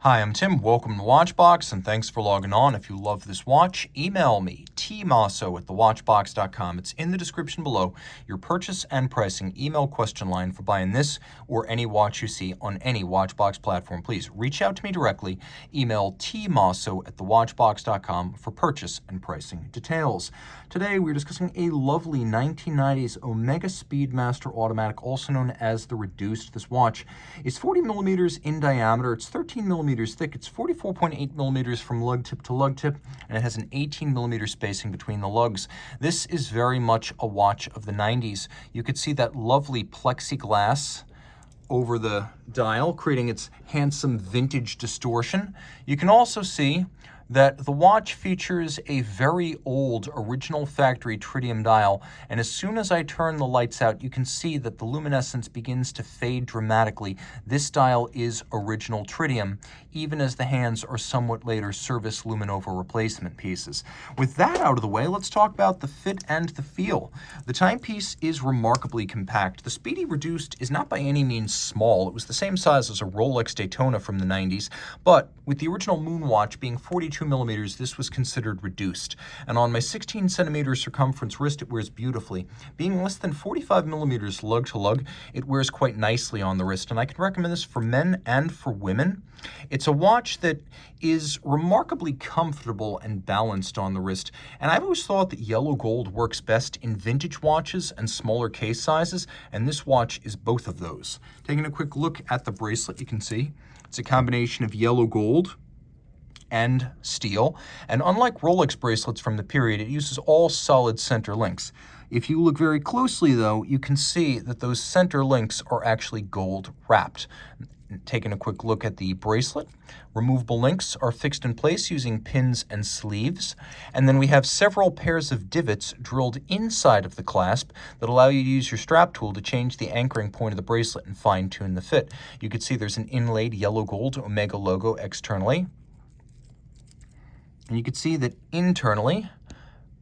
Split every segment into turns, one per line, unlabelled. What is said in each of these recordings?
Hi, I'm Tim. Welcome to Watchbox, and thanks for logging on. If you love this watch, email me, tmosso@thewatchbox.com. It's in the description below, your purchase and pricing email question line for buying this or any watch you see on any Watchbox platform. Please reach out to me directly. Email tmosso@thewatchbox.com for purchase and pricing details. Today, we're discussing a lovely 1990s Omega Speedmaster Automatic, also known as the Reduced. This watch is 40 millimeters in diameter. It's 13 millimeters thick. It's 44.8 millimeters from lug tip to lug tip, and it has an 18 millimeter spacing between the lugs. This is very much a watch of the 90s. You could see that lovely plexiglass over the dial, creating its handsome vintage distortion. You can also see that the watch features a very old original factory tritium dial, and as soon as I turn the lights out, you can see that the luminescence begins to fade dramatically. This dial is original tritium, even as the hands are somewhat later service luminova replacement pieces. With that out of the way, let's talk about the fit and the feel. The timepiece is remarkably compact. The Speedy Reduced is not by any means small. It was the same size as a Rolex Daytona from the 90s, but with the original Moon watch being 42 millimeters, this was considered reduced. And on my 16 centimeter circumference wrist, it wears beautifully. Being less than 45 millimeters lug to lug, it wears quite nicely on the wrist, and I can recommend this for men and for women. It's a watch that is remarkably comfortable and balanced on the wrist, and I've always thought that yellow gold works best in vintage watches and smaller case sizes, and this watch is both of those. Taking a quick look at the bracelet, you can see it's a combination of yellow gold and steel, and unlike Rolex bracelets from the period, it uses all solid center links. If you look very closely, though, you can see that those center links are actually gold wrapped. Taking a quick look at the bracelet, removable links are fixed in place using pins and sleeves, and then we have several pairs of divots drilled inside of the clasp that allow you to use your strap tool to change the anchoring point of the bracelet and fine-tune the fit. You can see there's an inlaid yellow gold Omega logo externally, and you can see that internally,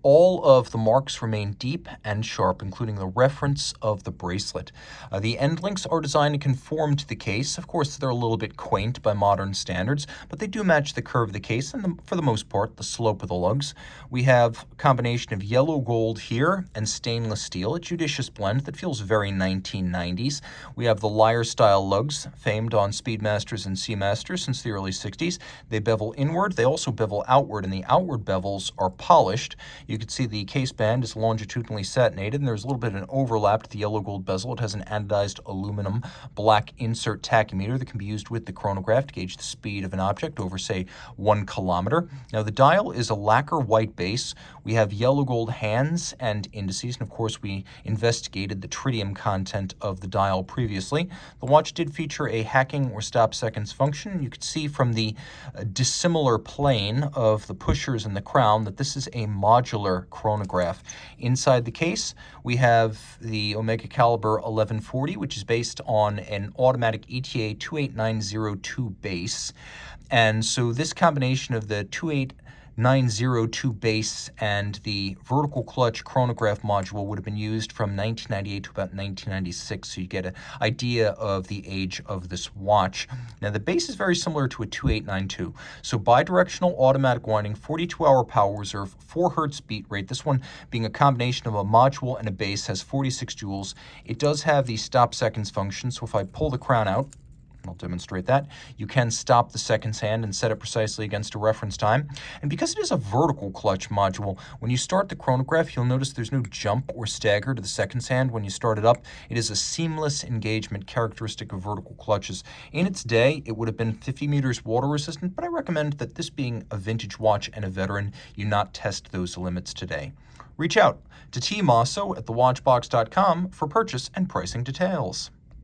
all of the marks remain deep and sharp, including the reference of the bracelet. The end links are designed to conform to the case. Of course, they're a little bit quaint by modern standards, but they do match the curve of the case and, for the most part, the slope of the lugs. We have a combination of yellow gold here and stainless steel, a judicious blend that feels very 1990s. We have the lyre-style lugs, famed on Speedmasters and Seamasters since the early 60s. They bevel inward. They also bevel outward, and the outward bevels are polished. You can see the case band is longitudinally satinated, and there's a little bit of an overlap to the yellow gold bezel. It has an anodized aluminum black insert tachymeter that can be used with the chronograph to gauge the speed of an object over, say, 1 kilometer. Now, the dial is a lacquer white base. We have yellow gold hands and indices, and of course, we investigated the tritium content of the dial previously. The watch did feature a hacking or stop seconds function. You could see from the dissimilar plane of the pushers and the crown that this is a modular chronograph. Inside the case, we have the Omega Caliber 1140, which is based on an automatic ETA 28902 base. And so this combination of the 28902 base and the vertical clutch chronograph module would have been used from 1998 to about 1996, so you get an idea of the age of this watch. Now, the base is very similar to a 2892, so bidirectional automatic winding, 42-hour power reserve, 4 Hz beat rate. This one being a combination of a module and a base, has 46 joules. It does have the stop seconds function, so if I pull the crown out, I'll demonstrate that. You can stop the seconds hand and set it precisely against a reference time. And because it is a vertical clutch module, when you start the chronograph, you'll notice there's no jump or stagger to the seconds hand when you start it up. It is a seamless engagement characteristic of vertical clutches. In its day, it would have been 50 meters water resistant, but I recommend that this being a vintage watch and a veteran, you not test those limits today. Reach out to tmosso@thewatchbox.com for purchase and pricing details.